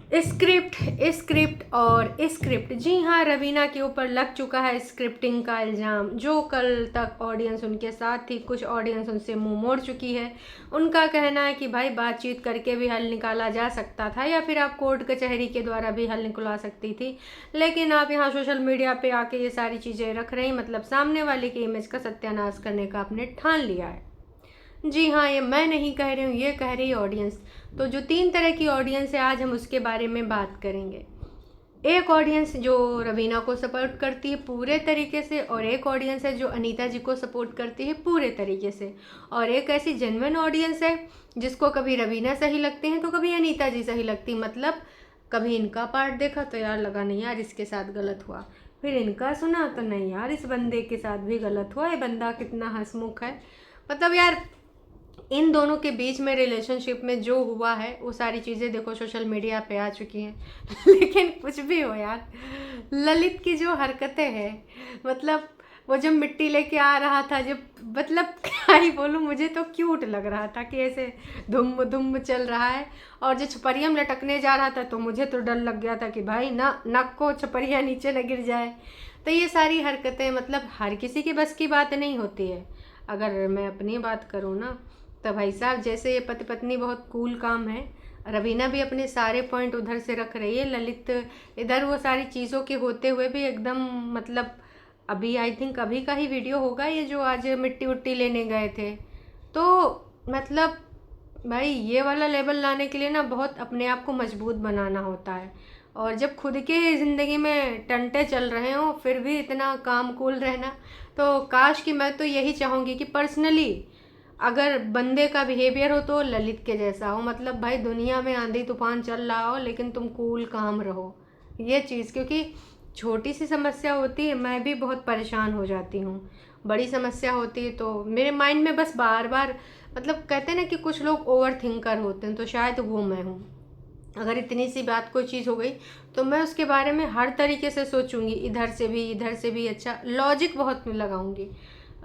Script script और script, जी हाँ, रवीना के ऊपर लग चुका है स्क्रिप्टिंग का इल्ज़ाम। जो कल तक ऑडियंस उनके साथ थी, कुछ ऑडियंस उनसे मुंह मोड़ चुकी है। उनका कहना है कि भाई बातचीत करके भी हल निकाला जा सकता था, या फिर आप कोर्ट कचहरी के द्वारा भी हल निकलवा सकती थी, लेकिन आप यहाँ सोशल मीडिया पे आके ये सारी चीज़ें रख रही, मतलब सामने वाले की इमेज का सत्यानाश करने का आपने ठान लिया है। जी हाँ, ये मैं नहीं कह रही हूँ, ये कह रही ऑडियंस। तो जो 3 तरह की ऑडियंस है, आज हम उसके बारे में बात करेंगे। एक ऑडियंस जो रवीना को सपोर्ट करती है पूरे तरीके से, और एक ऑडियंस है जो अनीता जी को सपोर्ट करती है पूरे तरीके से, और एक ऐसी जेन्युइन ऑडियंस है जिसको कभी रवीना सही लगते हैं तो कभी अनीता जी सही लगती, मतलब कभी इनका पार्ट देखा तो यार लगा नहीं यार इसके साथ गलत हुआ, फिर इनका सुना तो नहीं यार इस बंदे के साथ भी गलत हुआ, ये बंदा कितना हंसमुख है। मतलब यार इन दोनों के बीच में रिलेशनशिप में जो हुआ है वो सारी चीज़ें देखो सोशल मीडिया पे आ चुकी हैं। लेकिन कुछ भी हो यार, ललित की जो हरकतें हैं, मतलब वो जब मिट्टी लेके आ रहा था, जब मतलब क्या ही बोलूँ, मुझे तो क्यूट लग रहा था कि ऐसे धुम धुम चल रहा है। और जो छपरिया में लटकने जा रहा था तो मुझे तो डर लग गया था कि भाई ना नक को छपरिया नीचे न गिर जाए। तो ये सारी हरकतें मतलब हर किसी की बस की बात नहीं होती है। अगर मैं अपनी बात करूँ ना, तो भाई साहब जैसे ये पति पत्नी बहुत कूल काम है, रवीना भी अपने सारे पॉइंट उधर से रख रही है, ललित इधर वो सारी चीज़ों के होते हुए भी एकदम मतलब अभी आई थिंक अभी का ही वीडियो होगा ये जो आज मिट्टी उट्टी लेने गए थे। तो मतलब भाई ये वाला लेवल लाने के लिए ना बहुत अपने आप को मजबूत बनाना होता है, और जब खुद के ज़िंदगी में टंटे चल रहे हों फिर भी इतना काम कूल रहना, तो काश कि मैं तो यही चाहूँगी कि पर्सनली अगर बंदे का बिहेवियर हो तो ललित के जैसा हो, मतलब भाई दुनिया में आंधी तूफान चल रहा हो लेकिन तुम कूल काम रहो, ये चीज़। क्योंकि छोटी सी समस्या होती है मैं भी बहुत परेशान हो जाती हूँ, बड़ी समस्या होती है तो मेरे माइंड में बस बार बार, मतलब कहते हैं ना कि कुछ लोग ओवर थिंकर होते हैं, तो शायद वो मैं हूँ। अगर इतनी सी बात कोई चीज़ हो गई तो मैं उसके बारे में हर तरीके से सोचूंगी, इधर से भी अच्छा लॉजिक बहुत लगाऊंगी।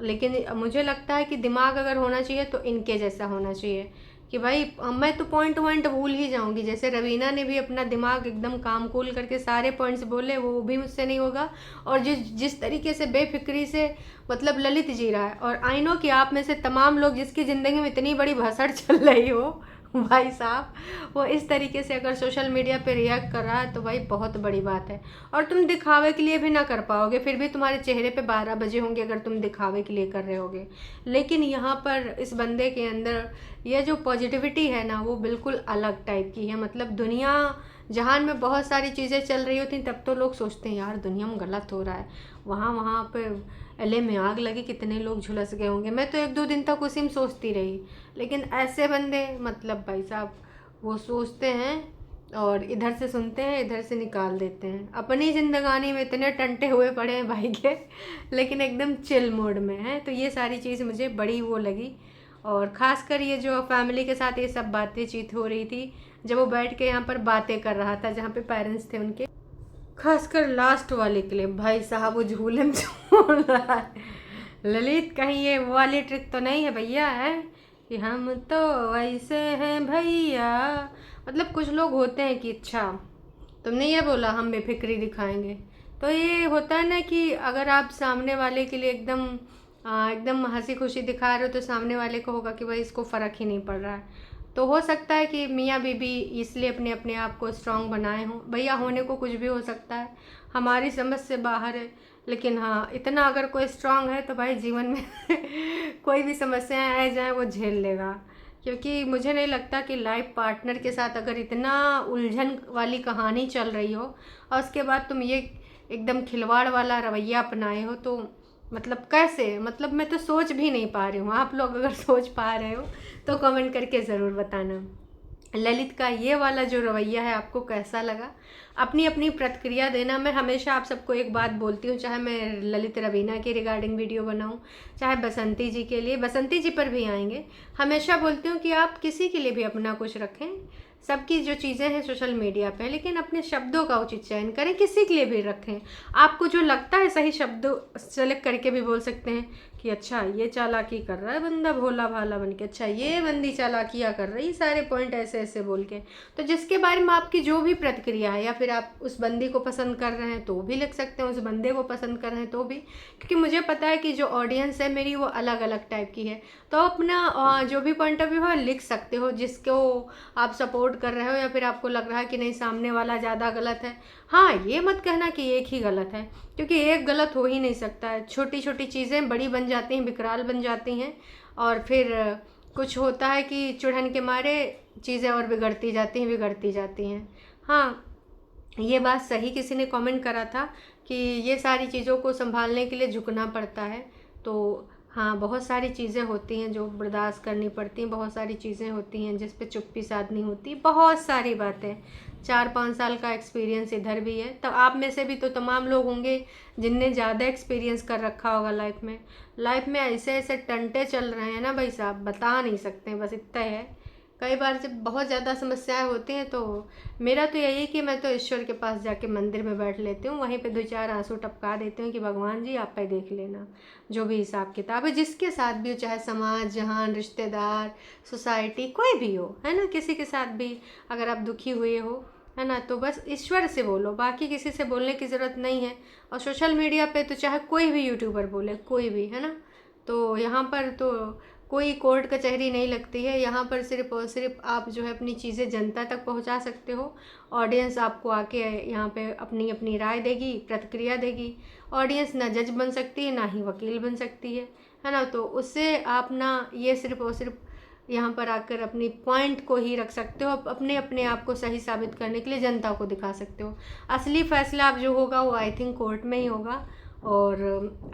लेकिन मुझे लगता है कि दिमाग अगर होना चाहिए तो इनके जैसा होना चाहिए कि भाई मैं तो पॉइंट पॉइंट भूल ही जाऊंगी। जैसे रवीना ने भी अपना दिमाग एकदम काम कूल करके सारे पॉइंट्स बोले, वो भी मुझसे नहीं होगा। और जिस जिस तरीके से बेफिक्री से मतलब ललित जी रहा है, और आई नो कि आप में से तमाम लोग जिसकी ज़िंदगी में इतनी बड़ी भसड़ चल रही हो भाई साहब, वो इस तरीके से अगर सोशल मीडिया पे रिएक्ट कर रहा है तो भाई बहुत बड़ी बात है। और तुम दिखावे के लिए भी ना कर पाओगे, फिर भी तुम्हारे चेहरे पे 12 बजे होंगे अगर तुम दिखावे के लिए कर रहे होगे। लेकिन यहाँ पर इस बंदे के अंदर ये जो पॉजिटिविटी है ना, वो बिल्कुल अलग टाइप की है। मतलब दुनिया जहान में बहुत सारी चीज़ें चल रही होती तब तो लोग सोचते हैं यार दुनिया में गलत हो रहा है, वहाँ पे एले में आग लगी कितने लोग झुलस गए होंगे, मैं तो 1-2 दिन तक उसी में सोचती रही। लेकिन ऐसे बंदे मतलब भाई साहब वो सोचते हैं और इधर से सुनते हैं इधर से निकाल देते हैं, अपनी ज़िंदगानी में इतने टंटे हुए पड़े हैं भाई के, लेकिन एकदम चिल मोड में है। तो ये सारी चीज़ मुझे बड़ी वो लगी। और ख़ासकर ये जो फैमिली के साथ ये सब बातचीत हो रही थी, जब वो बैठ के यहाँ पर बातें कर रहा था जहाँ पे पेरेंट्स थे उनके, खासकर लास्ट वाले क्लिप, भाई साहब वो झूले में झूल रहा है। ललित कहीं ये वो वाली ट्रिक तो नहीं है भैया, है कि हम तो ऐसे हैं भैया। मतलब कुछ लोग होते हैं कि अच्छा तुमने ये बोला हम बेफिक्री दिखाएंगे, तो ये होता है ना कि अगर आप सामने वाले के लिए एकदम हंसी खुशी दिखा रहे हो तो सामने वाले को होगा कि भाई इसको फ़र्क ही नहीं पड़ रहा है। तो हो सकता है कि मियाँ बीबी इसलिए अपने अपने आप को स्ट्रांग बनाए हों। भैया होने को कुछ भी हो सकता है, हमारी समझ से बाहर है। लेकिन हाँ, इतना अगर कोई स्ट्रांग है तो भाई जीवन में कोई भी समस्याएं आ जाए वो झेल लेगा। क्योंकि मुझे नहीं लगता कि लाइफ पार्टनर के साथ अगर इतना उलझन वाली कहानी चल रही हो और उसके बाद तुम ये एकदम खिलवाड़ वाला रवैया अपनाए हो, तो मतलब कैसे, मतलब मैं तो सोच भी नहीं पा रही हूँ। आप लोग अगर सोच पा रहे हो तो कमेंट करके ज़रूर बताना ललित का ये वाला जो रवैया है आपको कैसा लगा। अपनी अपनी प्रतिक्रिया देना। मैं हमेशा आप सबको एक बात बोलती हूँ, चाहे मैं ललित रवीना के रिगार्डिंग वीडियो बनाऊँ, चाहे बसंती जी के लिए, बसंती जी पर भी आएंगे, हमेशा बोलती हूँ कि आप किसी के लिए भी अपना कुछ रखें। सबकी जो चीज़ें हैं सोशल मीडिया पे, लेकिन अपने शब्दों का उचित चयन करें, किसी के लिए भी रखें। आपको जो लगता है सही शब्द सेलेक्ट करके भी बोल सकते हैं कि अच्छा ये चालाकी कर रहा है बंदा भोला भाला बन के, अच्छा ये बंदी चालाकियाँ कर रही, सारे पॉइंट ऐसे ऐसे बोल के। तो जिसके बारे में आपकी जो भी प्रतिक्रिया है, या फिर आप उस बंदी को पसंद कर रहे हैं तो भी लिख सकते हैं, उस बंदे को पसंद कर रहे हैं तो भी, क्योंकि मुझे पता है कि जो ऑडियंस है मेरी वो अलग अलग टाइप की है। तो अपना जो भी पॉइंट ऑफ व्यू है लिख सकते हो, जिसको आप सपोर्ट कर रहे हो या फिर आपको लग रहा है कि नहीं सामने वाला ज़्यादा गलत है। हाँ, ये मत कहना कि एक ही गलत है, क्योंकि एक गलत हो ही नहीं सकता है। छोटी छोटी चीज़ें बड़ी बन जाती हैं, विकराल बन जाती हैं, और फिर कुछ होता है कि चुड़हन के मारे चीज़ें और बिगड़ती जाती हैं। हाँ, ये बात सही किसी ने कमेंट करा था कि ये सारी चीज़ों को संभालने के लिए झुकना पड़ता है। तो हाँ, बहुत सारी चीज़ें होती हैं जो बर्दाश्त करनी पड़ती हैं, बहुत सारी चीज़ें होती हैं जिस पे चुप्पी साधनी होती, बहुत सारी बातें। 4-5 साल का एक्सपीरियंस इधर भी है, तो आप में से भी तो तमाम लोग होंगे जिनने ज़्यादा एक्सपीरियंस कर रखा होगा लाइफ में ऐसे ऐसे टंटे चल रहे हैं ना भाई साहब, बता नहीं सकते, बस इतना है। कई बार जब बहुत ज़्यादा समस्याएं होती हैं तो मेरा तो यही कि मैं तो ईश्वर के पास जाके मंदिर में बैठ लेती हूँ, वहीं पे 2-4 आंसू टपका देती हूँ कि भगवान जी आप पे देख लेना, जो भी हिसाब किताब है जिसके साथ भी हो, चाहे समाज जहान रिश्तेदार सोसाइटी कोई भी हो, है ना, किसी के साथ भी अगर आप दुखी हुए हो, है ना, तो बस ईश्वर से बोलो, बाकी किसी से बोलने की ज़रूरत नहीं है। और सोशल मीडिया पे तो चाहे कोई भी यूट्यूबर बोले, कोई भी, है ना, तो यहाँ पर तो कोई कोर्ट कचहरी नहीं लगती है। यहाँ पर सिर्फ और सिर्फ आप जो है अपनी चीज़ें जनता तक पहुँचा सकते हो। ऑडियंस आपको आके यहाँ पे अपनी अपनी राय देगी, प्रतिक्रिया देगी। ऑडियंस ना जज बन सकती है, ना ही वकील बन सकती है ना, तो उससे आप ना ये सिर्फ और सिर्फ यहाँ पर आकर अपनी पॉइंट को ही रख सकते हो, अपने अपने आप को सही साबित करने के लिए जनता को दिखा सकते हो। असली फैसला अब जो होगा वो आई थिंक कोर्ट में ही होगा। और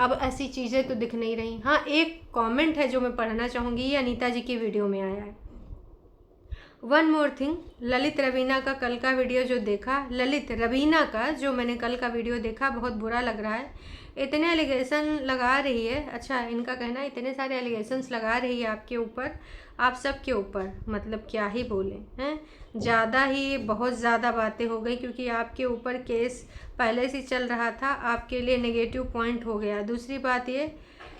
अब ऐसी चीज़ें तो दिख नहीं रही। हाँ, एक कमेंट है जो मैं पढ़ना चाहूँगी, ये अनीता जी की वीडियो में आया है। One more thing, Lalit Raveena का कल का वीडियो जो देखा, ललित रवीना का जो मैंने कल का वीडियो देखा, बहुत बुरा लग रहा है। इतने एलिगेशन लगा रही है, अच्छा इनका कहना है इतने सारे एलिगेशंस लगा रही है आपके ऊपर, आप सब के ऊपर, मतलब क्या ही बोले हैं, ज़्यादा ही बहुत ज़्यादा बातें हो गई, क्योंकि आपके ऊपर केस पहले से चल रहा था, आपके लिए नेगेटिव पॉइंट हो गया। दूसरी बात ये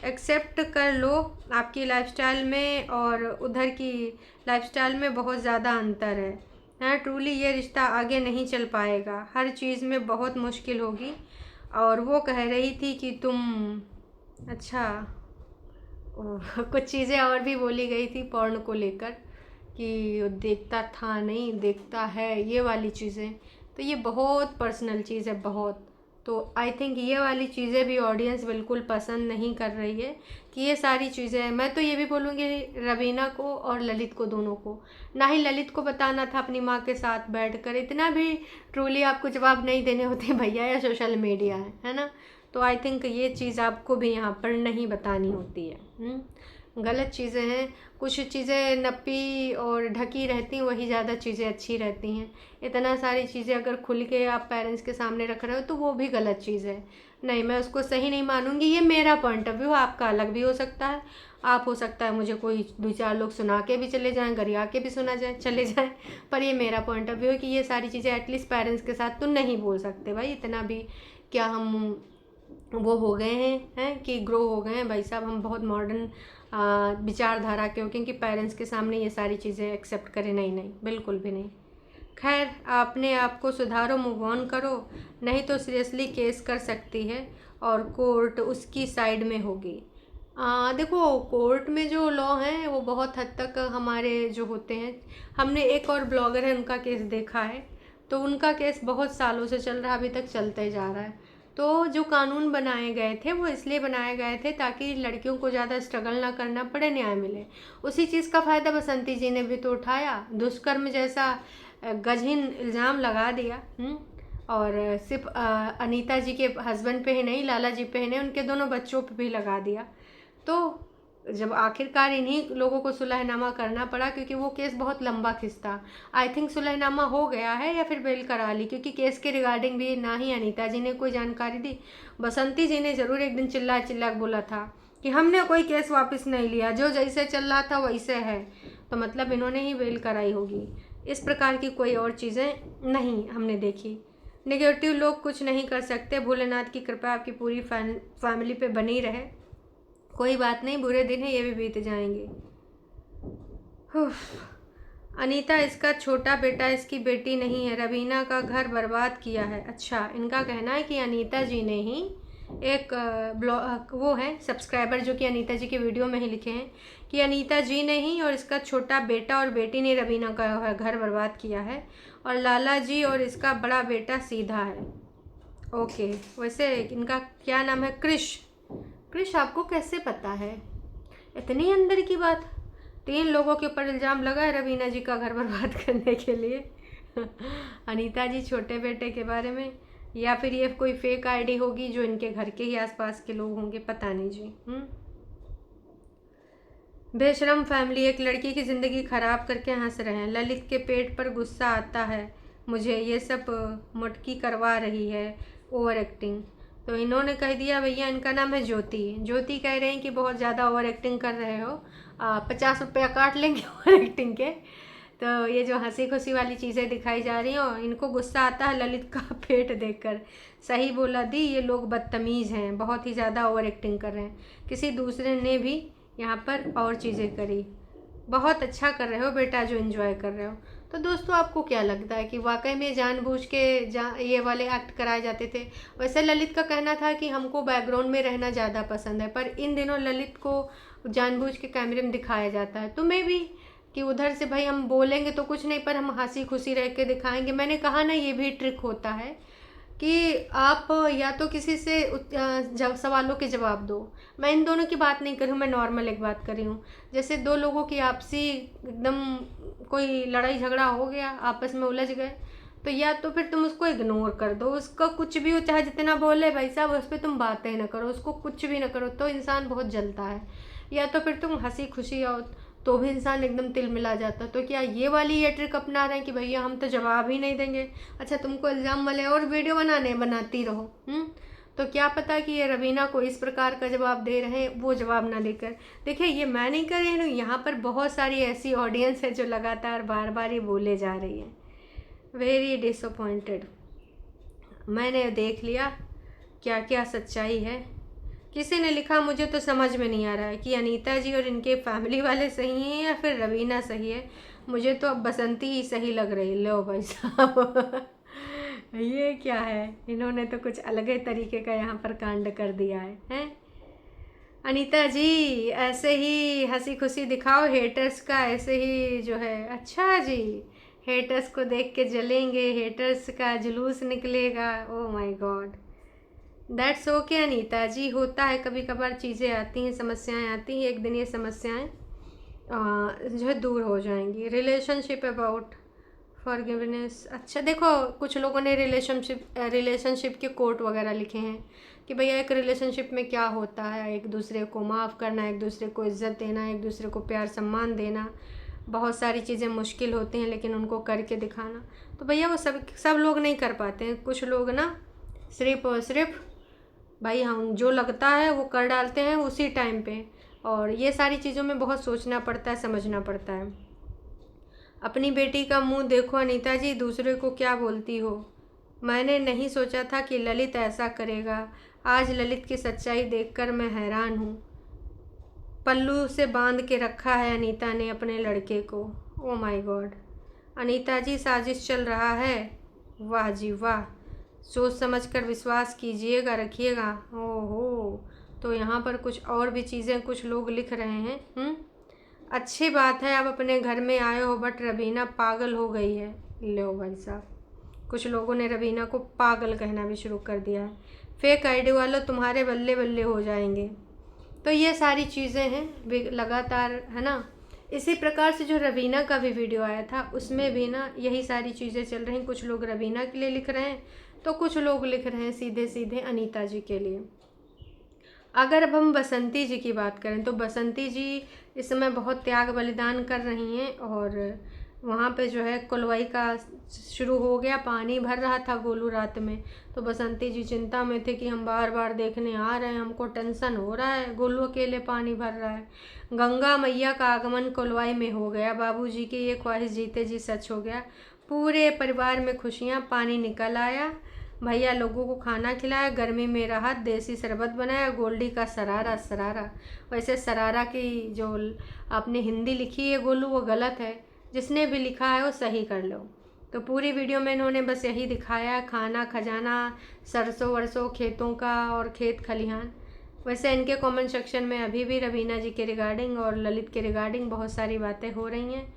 एक्सेप्ट कर लो, आपकी लाइफस्टाइल में और उधर की लाइफस्टाइल में बहुत ज़्यादा अंतर है। हाँ, ट्रूली ये रिश्ता आगे नहीं चल पाएगा, हर चीज़ में बहुत मुश्किल होगी। और वो कह रही थी कि तुम, अच्छा कुछ चीज़ें और भी बोली गई थी पॉर्न को लेकर कि देखता था नहीं देखता है, ये वाली चीज़ें, तो ये बहुत पर्सनल चीज़ है बहुत। तो आई थिंक ये वाली चीज़ें भी ऑडियंस बिल्कुल पसंद नहीं कर रही है कि ये सारी चीज़ें। मैं तो ये भी बोलूँगी रवीना को और ललित को, दोनों को, ना ही ललित को बताना था अपनी माँ के साथ बैठकर, इतना भी ट्रूली आपको जवाब नहीं देने होते भैया, या सोशल मीडिया है ना। तो आई थिंक ये चीज़ आपको भी यहाँ पर नहीं बतानी होती है। गलत चीज़ें हैं, कुछ चीज़ें नपी और ढकी रहती हैं, वही ज़्यादा चीज़ें अच्छी रहती हैं। इतना सारी चीज़ें अगर खुल के आप पेरेंट्स के सामने रख रहे हो तो वो भी गलत चीज़ है। नहीं, मैं उसको सही नहीं मानूंगी। ये मेरा पॉइंट ऑफ व्यू, आपका अलग भी हो सकता है। आप हो सकता है मुझे कोई 2-4 लोग सुना के भी चले जाएं, गरिया के भी सुना जाए चले जाएं, पर ये मेरा पॉइंट ऑफ व्यू है कि ये सारी चीज़ें एटलीस्ट पेरेंट्स के साथ तो नहीं बोल सकते भाई। इतना भी क्या हम वो हो गए हैं कि ग्रो हो गए हैं भाई साहब, हम बहुत मॉडर्न विचारधारा के हो, क्योंकि पेरेंट्स के सामने ये सारी चीज़ें एक्सेप्ट करें, नहीं नहीं बिल्कुल भी नहीं। खैर, अपने आप को सुधारो, मूव ऑन करो, नहीं तो सीरियसली केस कर सकती है और कोर्ट उसकी साइड में होगी। देखो, कोर्ट में जो लॉ हैं वो बहुत हद तक हमारे जो होते हैं, हमने एक और ब्लॉगर है उनका केस देखा है, तो उनका केस बहुत सालों से चल रहा है, अभी तक चलते जा रहा है। तो जो कानून बनाए गए थे वो इसलिए बनाए गए थे ताकि लड़कियों को ज़्यादा स्ट्रगल ना करना पड़े, न्याय मिले। उसी चीज़ का फ़ायदा बसंती जी ने भी तो उठाया, दुष्कर्म जैसा गजहीन इल्ज़ाम लगा दिया। और सिर्फ अनीता जी के हस्बैंड पे ही नहीं, लाला जी पे ही नहीं, उनके दोनों बच्चों पे भी लगा दिया। तो जब आखिरकार इन्हीं लोगों को सुलहनामा करना पड़ा, क्योंकि वो केस बहुत लंबा खिंचता। आई थिंक सुलहनामा हो गया है या फिर बेल करा ली, क्योंकि केस के रिगार्डिंग भी ना ही अनीता जी ने कोई जानकारी दी, बसंती जी ने ज़रूर एक दिन चिल्ला चिल्ला बोला था कि हमने कोई केस वापस नहीं लिया, जो जैसे चल रहा था वैसे है। तो मतलब इन्होंने ही बेल कराई होगी। इस प्रकार की कोई और चीज़ें नहीं हमने देखी। नेगेटिव लोग कुछ नहीं कर सकते। भोलेनाथ की कृपा आपकी पूरी फैमिली पे बनी रहे। कोई बात नहीं, बुरे दिन है, ये भी बीत जाएंगे। अनीता इसका छोटा बेटा, इसकी बेटी नहीं है। रवीना का घर बर्बाद किया है। अच्छा, इनका कहना है कि अनीता जी ने ही एक वो है सब्सक्राइबर जो कि अनीता जी के वीडियो में ही लिखे हैं कि अनीता जी ने ही और इसका छोटा बेटा और बेटी ने रवीना का घर बर्बाद किया है, और लाला जी और इसका बड़ा बेटा सीधा है। ओके, वैसे इनका क्या नाम है? कृष। कृष, आपको कैसे पता है इतनी अंदर की बात? 3 लोगों के ऊपर इल्ज़ाम लगा है रवीना जी का घर बर्बाद करने के लिए। अनीता जी छोटे बेटे के बारे में, या फिर ये कोई फेक आईडी होगी जो इनके घर के ही आसपास के लोग होंगे, पता नहीं जी। बेशरम फैमिली, एक लड़की की ज़िंदगी ख़राब करके हंस रहे हैं। ललित के पेट पर गुस्सा आता है मुझे, ये सब मुटकी करवा रही है, ओवर एक्टिंग। तो इन्होंने कह दिया, भैया इनका नाम है ज्योति। ज्योति कह रहे हैं कि बहुत ज़्यादा ओवर एक्टिंग कर रहे हो, 50 रुपया काट लेंगे ओवर एक्टिंग के। तो ये जो हंसी खुशी वाली चीज़ें दिखाई जा रही हैं, इनको गुस्सा आता है ललित का पेट देखकर। सही बोला दी, ये लोग बदतमीज़ हैं, बहुत ही ज़्यादा ओवर एक्टिंग कर रहे हैं। किसी दूसरे ने भी यहाँ पर और चीज़ें करी। बहुत अच्छा कर रहे हो बेटा जो एंजॉय कर रहे हो। तो दोस्तों, आपको क्या लगता है कि वाकई में जानबूझ के ये वाले एक्ट कराए जाते थे? वैसे ललित का कहना था कि हमको बैकग्राउंड में रहना ज़्यादा पसंद है, पर इन दिनों ललित को जानबूझ के कैमरे में दिखाया जाता है। तो मैं भी कि उधर से भाई हम बोलेंगे तो कुछ नहीं, पर हम हंसी खुशी रह के दिखाएंगे। मैंने कहा ना, ये भी ट्रिक होता है कि आप या तो किसी से सवालों के जवाब दो। मैं इन दोनों की बात नहीं कर रही हूँ, मैं नॉर्मल एक बात कर रही हूँ। जैसे 2 लोगों की आपसी एकदम कोई लड़ाई झगड़ा हो गया, आपस में उलझ गए, तो या तो फिर तुम उसको इग्नोर कर दो, उसका कुछ भी हो, चाहे जितना बोले भाई साहब, उस पर तुम बातें ना करो, उसको कुछ भी ना करो, तो इंसान बहुत जलता है। या तो फिर तुम हंसी खुशी आओ, तो भी इंसान एकदम तिल मिला जाता। तो क्या ये वाली ये ट्रिक अपना रहे हैं कि भैया हम तो जवाब ही नहीं देंगे? अच्छा, तुमको इल्ज़ाम मिले और वीडियो बनाती रहो। तो क्या पता कि ये रवीना को इस प्रकार का जवाब दे रहे हैं, वो जवाब ना देकर। देखिए, ये मैं नहीं कर रही हूँ, यहाँ पर बहुत सारी ऐसी ऑडियंस है जो लगातार बार बार ये बोले जा रही है। Very disappointed. मैंने देख लिया क्या क्या सच्चाई है। किसी ने लिखा, मुझे तो समझ में नहीं आ रहा है कि अनीता जी और इनके फैमिली वाले सही हैं या फिर रवीना सही है। मुझे तो अब बसंती ही सही लग रही। लो भाई साहब, ये क्या है? इन्होंने तो कुछ अलग ही तरीके का यहाँ पर कांड कर दिया है, हैं? अनीता जी ऐसे ही हंसी खुशी दिखाओ, हेटर्स का ऐसे ही जो है। अच्छा जी, हेटर्स को देख के जलेंगे, हेटर्स का जुलूस निकलेगा। Oh my God, that's okay Anita ji, होता है कभी कभार, चीज़ें आती हैं, समस्याएं आती हैं, एक दिन ये समस्याएं जो है दूर हो जाएंगी। Relationship about forgiveness. अच्छा देखो, कुछ लोगों ने रिलेशनशिप के कोट वगैरह लिखे हैं कि भैया एक रिलेशनशिप में क्या होता है, एक दूसरे को माफ़ करना, एक दूसरे को इज्जत देना, एक दूसरे को प्यार सम्मान देना। बहुत सारी चीज़ें मुश्किल होती हैं लेकिन उनको करके दिखाना। तो भैया वो सब लोग नहीं कर पाते हैं। कुछ लोग ना सिर्फ और सिर्फ भाई हम जो लगता है वो कर डालते हैं उसी टाइम पे, और ये सारी चीज़ों में बहुत सोचना पड़ता है, समझना पड़ता है। अपनी बेटी का मुंह देखो अनीता जी, दूसरे को क्या बोलती हो। मैंने नहीं सोचा था कि ललित ऐसा करेगा। आज ललित की सच्चाई देखकर मैं हैरान हूँ। पल्लू से बांध के रखा है अनीता ने अपने लड़के को। ओ माय गॉड, अनीता जी साजिश चल रहा है। वाह जी वाह, सोच समझकर विश्वास कीजिएगा, रखिएगा। ओहो, तो यहाँ पर कुछ और भी चीज़ें कुछ लोग लिख रहे हैं। अच्छी बात है आप अपने घर में आए हो, बट रवीना पागल हो गई है। लो भाई साहब, कुछ लोगों ने रवीना को पागल कहना भी शुरू कर दिया है। फेक आईडी वालों तुम्हारे बल्ले बल्ले हो जाएंगे। तो ये सारी चीज़ें हैं लगातार, है ना। इसी प्रकार से जो रवीना का भी वीडियो आया था उसमें भी ना यही सारी चीज़ें चल रही। कुछ लोग रवीना के लिए लिख रहे हैं तो कुछ लोग लिख रहे हैं सीधे सीधे अनीता जी के लिए। अगर अब हम बसंती जी की बात करें तो बसंती जी इस समय बहुत त्याग बलिदान कर रही हैं, और वहाँ पे जो है कुलवाई का शुरू हो गया, पानी भर रहा था गोलू रात में। तो बसंती जी चिंता में थे कि हम बार बार देखने आ रहे हैं, हमको टेंशन हो रहा है, गोलू अकेले पानी भर रहा है। गंगा मैया का आगमन कुलवाई में हो गया, बाबूजी की ये ख्वाहिश जीते जी सच हो गया। पूरे परिवार में खुशियाँ, पानी निकल आया, भैया लोगों को खाना खिलाया, गर्मी में राहत, देसी शरबत बनाया, गोल्डी का सरारा सरारा। वैसे सरारा की जो आपने हिंदी लिखी है गोलू वो गलत है, जिसने भी लिखा है वो सही कर लो। तो पूरी वीडियो में इन्होंने बस यही दिखाया, खाना खजाना, सरसों वरसों खेतों का और खेत खलिहान। वैसे इनके कमेंट सेक्शन में अभी भी रवीना जी के रिगार्डिंग और ललित के रिगार्डिंग बहुत सारी बातें हो रही हैं।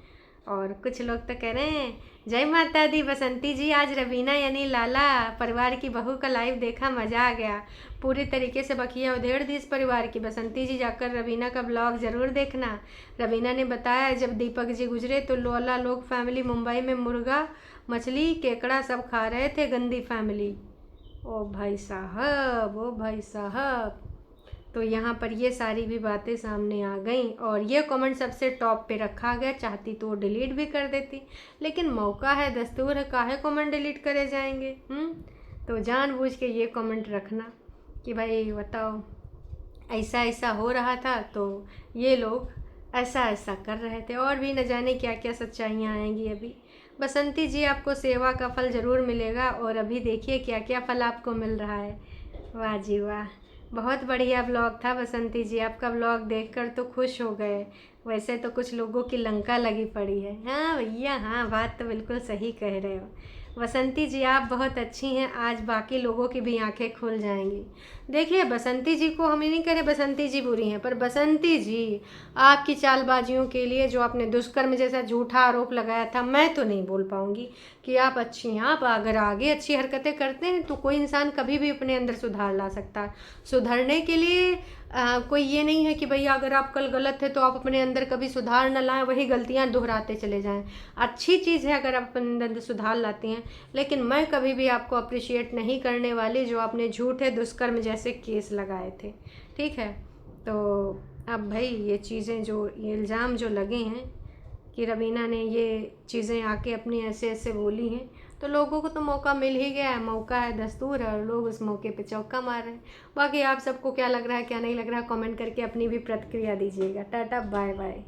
और कुछ लोग तो कह रहे हैं जय माता दी बसंती जी, आज रवीना यानी लाला परिवार की बहू का लाइव देखा, मज़ा आ गया, पूरी तरीके से बखिया उधेड़ दी इस परिवार की। बसंती जी जाकर रवीना का ब्लॉग ज़रूर देखना। रवीना ने बताया जब दीपक जी गुजरे तो लोला लोग फैमिली मुंबई में मुर्गा मछली केकड़ा सब खा रहे थे, गंदी फैमिली। ओ भाई साहब, ओ भाई साहब। तो यहाँ पर ये सारी भी बातें सामने आ गई और ये कमेंट सबसे टॉप पे रखा गया। चाहती तो वो डिलीट भी कर देती, लेकिन मौका है, दस्तूर है, काहे कमेंट डिलीट करे जाएंगे। तो जानबूझ के ये कमेंट रखना कि भाई बताओ ऐसा ऐसा हो रहा था तो ये लोग ऐसा ऐसा कर रहे थे, और भी न जाने क्या क्या सच्चाइयाँ आएंगी अभी। बसंती जी आपको सेवा का फल ज़रूर मिलेगा, और अभी देखिए क्या क्या फल आपको मिल रहा है। वाह जी वाह, बहुत बढ़िया ब्लॉग था बसंती जी, आपका ब्लॉग देखकर तो खुश हो गए। वैसे तो कुछ लोगों की लंका लगी पड़ी है। हाँ भैया हाँ, बात तो बिल्कुल सही कह रहे हो बसंती जी, आप बहुत अच्छी हैं, आज बाकी लोगों की भी आंखें खुल जाएंगी। देखिए बसंती जी को हम ये नहीं कह रहे बसंती जी बुरी हैं, पर बसंती जी आपकी चालबाजियों के लिए जो आपने दुष्कर्म जैसा झूठा आरोप लगाया था, मैं तो नहीं बोल पाऊँगी कि आप अच्छी हैं। आप अगर आगे अच्छी हरकतें करते हैं तो कोई इंसान कभी भी अपने अंदर सुधार ला सकता है। सुधरने के लिए कोई ये नहीं है कि भैया अगर आप कल गलत है तो आप अपने अंदर कभी सुधार न लाएं, वही गलतियां दोहराते चले जाएं। अच्छी चीज़ है अगर आप अपने अंदर सुधार लाती हैं, लेकिन मैं कभी भी आपको अप्रिशिएट नहीं करने वाली जो आपने झूठे दुष्कर्म जैसे केस लगाए थे। ठीक है, तो अब भाई ये चीज़ें जो ये इल्ज़ाम जो लगे हैं कि रवीना ने ये चीज़ें आके अपनी ऐसे ऐसे बोली हैं, तो लोगों को तो मौका मिल ही गया है, मौका है, दस्तूर है, और लोग उस मौके पे चौका मार रहे हैं। बाकी आप सबको क्या लग रहा है क्या नहीं लग रहा है, कमेंट करके अपनी भी प्रतिक्रिया दीजिएगा। Tata bye bye.